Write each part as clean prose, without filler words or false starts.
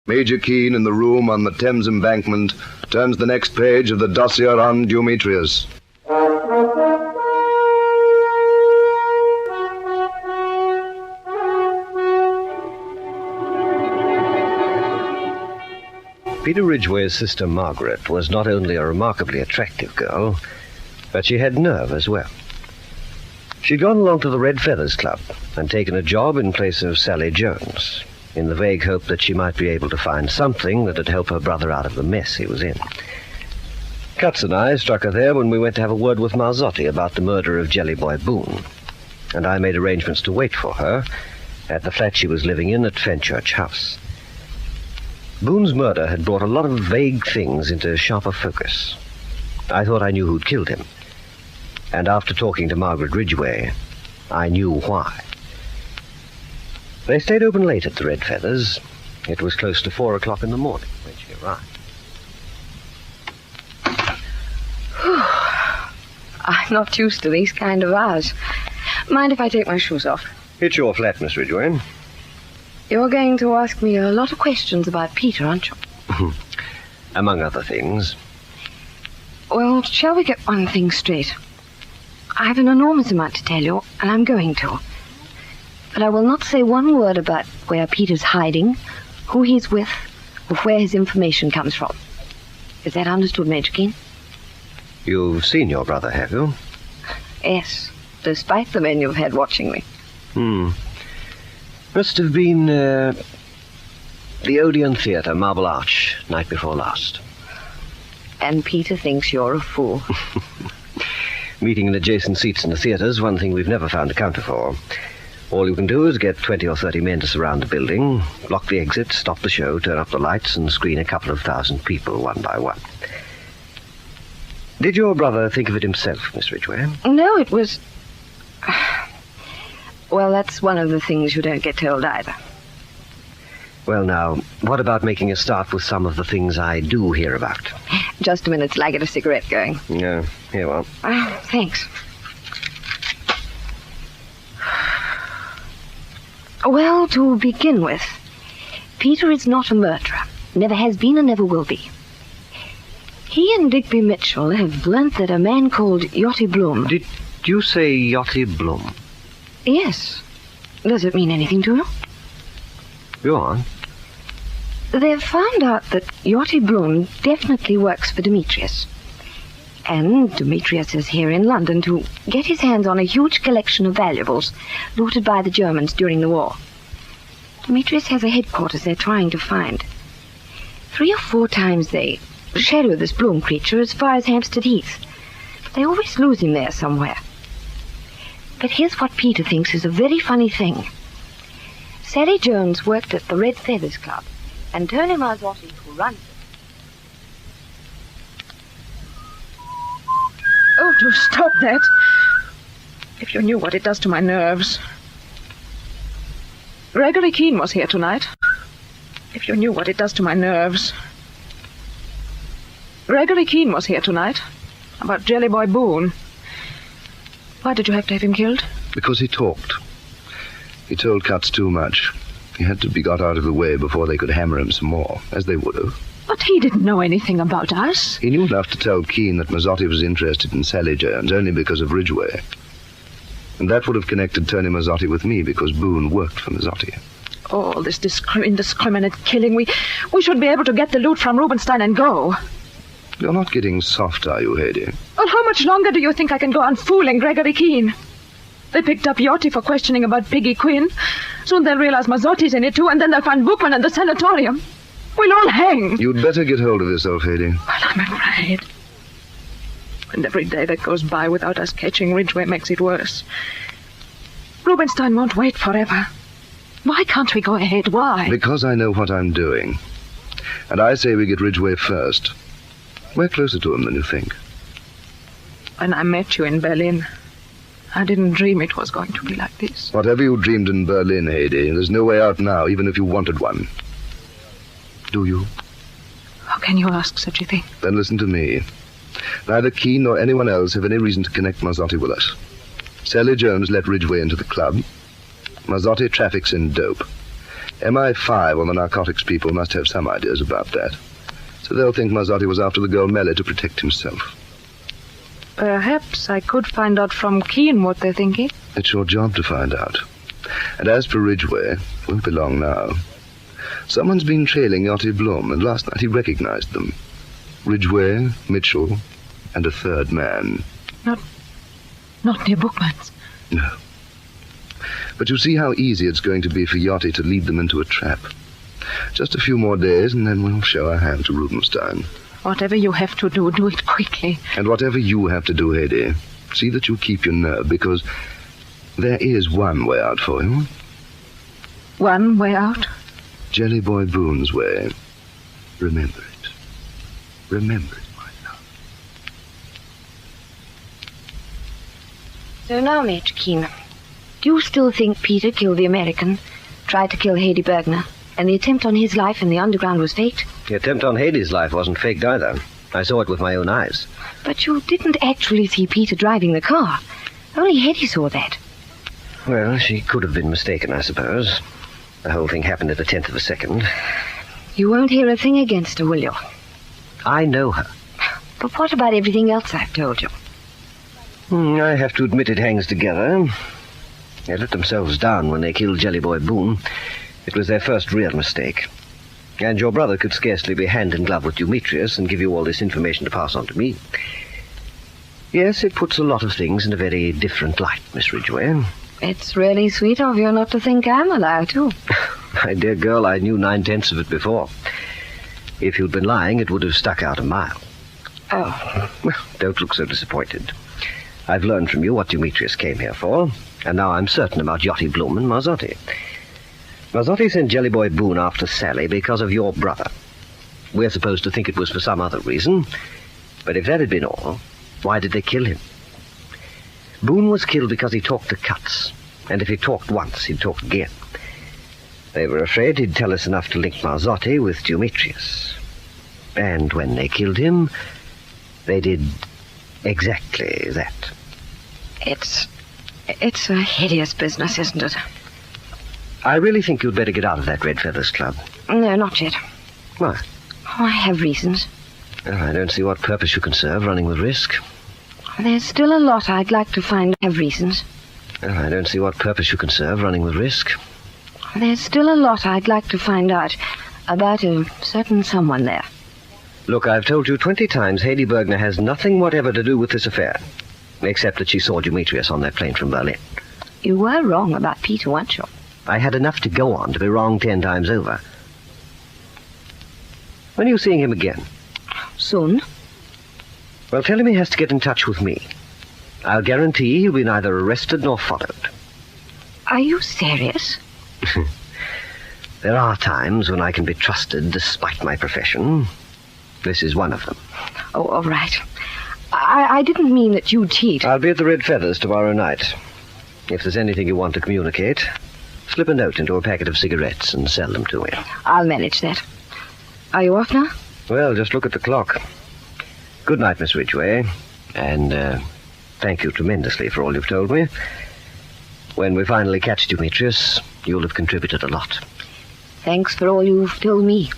Major Keane in the room on the Thames embankment turns the next page of the Dossier on Dumetrius. Peter Ridgway's sister Margaret was not only a remarkably attractive girl, but she had nerve as well. She'd gone along to the Red Feathers Club and taken a job in place of Sally Jones, in the vague hope that she might be able to find something that'd help her brother out of the mess he was in. Cutts and I struck her there when we went to have a word with Marzotti about the murder of Jelly Boy Boone, and I made arrangements to wait for her at the flat she was living in at Fenchurch House. Boone's murder had brought a lot of vague things into sharper focus. I thought I knew who'd killed him, and after talking to Margaret Ridgway, I knew why. They stayed open late at the Red Feathers. It was close to 4 o'clock in the morning when she arrived. I'm not used to these kind of hours. Mind if I take my shoes off? It's your flat, Miss Ridgway. You're going to ask me a lot of questions about Peter, aren't you? Among other things. Well, shall we get one thing straight? I have an enormous amount to tell you, and I'm going to. But I will not say one word about where Peter's hiding, who he's with, or where his information comes from. Is that understood, Major Keane? You've seen your brother, have you? Yes, despite the men you've had watching me. Must have been, the Odeon Theatre, Marble Arch, night before last. And Peter thinks you're a fool. Meeting in adjacent seats in the theatre's one thing we've never found a counter for. All you can do is get 20 or 30 men to surround the building, block the exit, stop the show, turn up the lights, and screen a couple of thousand people one by one. Did your brother think of it himself, Miss Ridgway? No, it was... Well, that's one of the things you don't get told either. Well, now, what about making a start with some of the things I do hear about? Just a minute till I get a cigarette going. Yeah, here you are. Thanks. Well, to begin with, Peter is not a murderer. Never has been and never will be. He and Digby Mitchell have learnt that a man called Yachty Bloom... Did you say Yachty Bloom? Yes. Does it mean anything to you? Go on. They've found out that Yachty Bloom definitely works for Dumetrius. And Dumetrius is here in London to get his hands on a huge collection of valuables looted by the Germans during the war. Dumetrius has a headquarters they're trying to find. 3 or 4 times they shadow this Bloom creature as far as Hampstead Heath. But they always lose him there somewhere. But here's what Peter thinks is a very funny thing. Sally Jones worked at the Red Feathers Club, and Tony Marzotti, who runs it... Oh, do stop that. If you knew what it does to my nerves. Gregory Keane was here tonight. If you knew what it does to my nerves. Gregory Keane was here tonight. About Jelly Boy Boone. Why did you have to have him killed? Because he talked. He told Cutts too much. He had to be got out of the way before they could hammer him some more, as they would have. But he didn't know anything about us. He knew enough to tell Keane that Marzotti was interested in Sally Jones only because of Ridgway. And that would have connected Tony Marzotti with me because Boone worked for Marzotti. Oh, this indiscriminate killing. We should be able to get the loot from Rubenstein and go. You're not getting soft, are you, Hedy? Well, how much longer do you think I can go on fooling Gregory Keane? They picked up Yachty for questioning about Piggy Quinn. Soon they'll realize Marzotti's in it too, and then they'll find Bookman and the sanatorium. We'll all hang. You'd better get hold of yourself, Hedy. Well, I'm afraid. And every day that goes by without us catching Ridgway makes it worse. Rubenstein won't wait forever. Why can't we go ahead? Why? Because I know what I'm doing. And I say we get Ridgway first. We're closer to him than you think. When I met you in Berlin, I didn't dream it was going to be like this. Whatever you dreamed in Berlin, Hedy, there's no way out now, even if you wanted one. Do you? How can you ask such a thing? Then listen to me. Neither Keane nor anyone else have any reason to connect Marzotti with us. Sally Jones let Ridgway into the club. Marzotti traffics in dope. MI5 or the narcotics people must have some ideas about that. So they'll think Mazzotti was after the gold medal to protect himself. Perhaps I could find out from Keane what they're thinking. It's your job to find out. And as for Ridgway, it won't be long now. Someone's been trailing Yachty Bloom, and last night he recognized them. Ridgway, Mitchell, and a third man. Not near Bookman's. No. But you see how easy it's going to be for Yachty to lead them into a trap. Just a few more days, and then we'll show our hand to Rubenstein. Whatever you have to do, do it quickly. And whatever you have to do, Hedy, see that you keep your nerve, because there is one way out for you. One way out? Jelly Boy Boone's way. Remember it. Remember it, my love. So now, Major Keene, do you still think Peter killed the American, tried to kill Hedy Bergner, and the attempt on his life in the underground was faked? The attempt on Hady's life wasn't faked either. I saw it with my own eyes. But you didn't actually see Peter driving the car. Only Hedy saw that. Well, she could have been mistaken, I suppose. The whole thing happened at a tenth of a second. You won't hear a thing against her, will you? I know her. But what about everything else I've told you? I have to admit it hangs together. They let themselves down when they killed Jelly Boy Boone. It was their first real mistake. And your brother could scarcely be hand in glove with Dumetrius and give you all this information to pass on to me. Yes, it puts a lot of things in a very different light, Miss Ridgway. It's really sweet of you not to think I'm allowed to. My dear girl, I knew 9/10 of it before. If you'd been lying, it would have stuck out a mile. Oh. Well, don't look so disappointed. I've learned from you what Dumetrius came here for, and now I'm certain about Yachty Bloom and Mazzotti. Mazzotti sent Jelly Boy Boone after Sally because of your brother. We're supposed to think it was for some other reason, but if that had been all, why did they kill him? Boone was killed because he talked to Cutts, and if he talked once, he'd talk again. They were afraid he'd tell us enough to link Mazzotti with Dumetrius. And when they killed him, they did exactly that. It's a hideous business, isn't it? I really think you'd better get out of that Red Feathers Club. No, not yet. Why? Oh, I have reasons. Well, I don't see what purpose you can serve running the risk. There's still a lot I'd like to find. I have reasons. Well, I don't see what purpose you can serve running the risk. There's still a lot I'd like to find out about a certain someone there. Look, I've told you 20 times Hedy Bergner has nothing whatever to do with this affair, except that she saw Dumetrius on that plane from Berlin. You were wrong about Peter, weren't you? I had enough to go on to be wrong 10 times over. When are you seeing him again? Soon. Well, tell him he has to get in touch with me. I'll guarantee he'll be neither arrested nor followed. Are you serious? There are times when I can be trusted despite my profession. This is one of them. Oh, all right. I didn't mean that you'd cheat. I'll be at the Red Feathers tomorrow night. If there's anything you want to communicate, slip a note into a packet of cigarettes and sell them to me. I'll manage that. Are you off now? Well, just look at the clock. Good night, Miss Ridgway. And thank you tremendously for all you've told me. When we finally catch Dumetrius, you'll have contributed a lot. Thanks for all you've told me.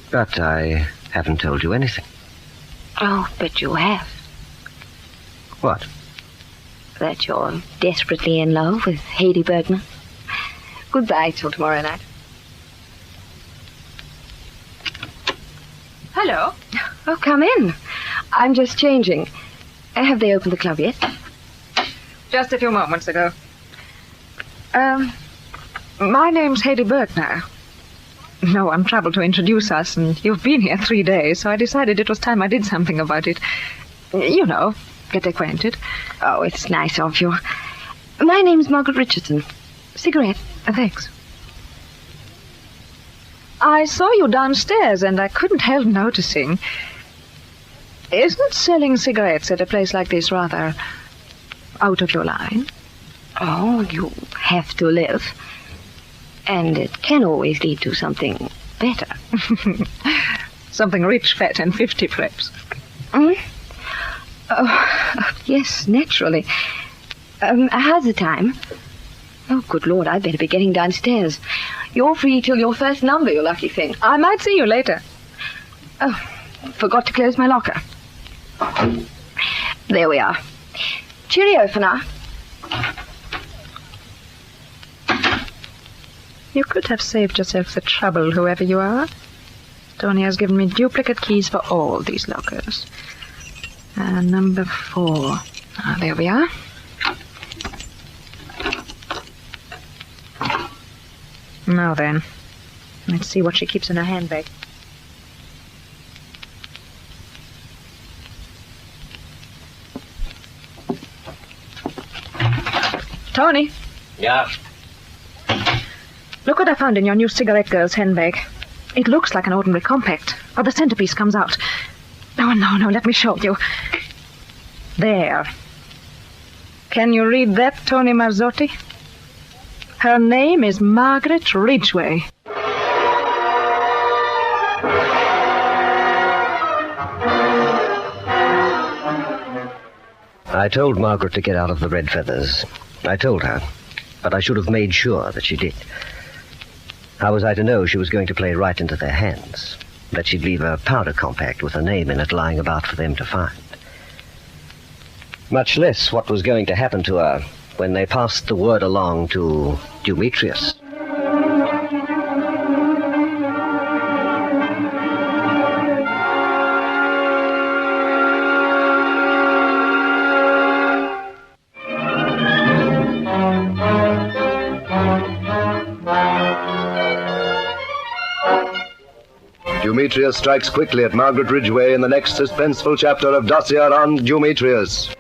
But I haven't told you anything. Oh, but you have. What? That you're desperately in love with Hedy Bergner. Goodbye till tomorrow night. Hello. Oh, come in. I'm just changing. Have they opened the club yet? Just a few moments ago. My name's Hedy Bergner. No one troubled to introduce us, and you've been here 3 days, so I decided it was time I did something about it. You know, get acquainted. Oh, it's nice of you. My name's Margaret Richardson. Cigarette? Thanks. I saw you downstairs, and I couldn't help noticing. Isn't selling cigarettes at a place like this rather out of your line? Oh, you have to live. And it can always lead to something better. Something rich, fat, and 50, perhaps. Oh, yes, naturally. How's the time? Oh, good Lord, I'd better be getting downstairs. You're free till your first number, you lucky thing. I might see you later. Oh, forgot to close my locker. There we are. Cheerio for now. You could have saved yourself the trouble, whoever you are. Tony has given me duplicate keys for all these lockers. Number 4. There we are. Now then, let's see what she keeps in her handbag. Tony. Yeah? Look what I found in your new cigarette girl's handbag. It looks like an ordinary compact, but the centerpiece comes out. Oh, no, let me show you. There. Can you read that, Tony Mazzotti? Her name is Margaret Ridgway. I told Margaret to get out of the red feathers. I told her, but I should have made sure that she did. How was I to know she was going to play right into their hands? That she'd leave a powder compact with her name in it lying about for them to find? Much less what was going to happen to her when they passed the word along to Dumetrius. Dumetrius strikes quickly at Margaret Ridgway in the next suspenseful chapter of Dossier on Dumetrius.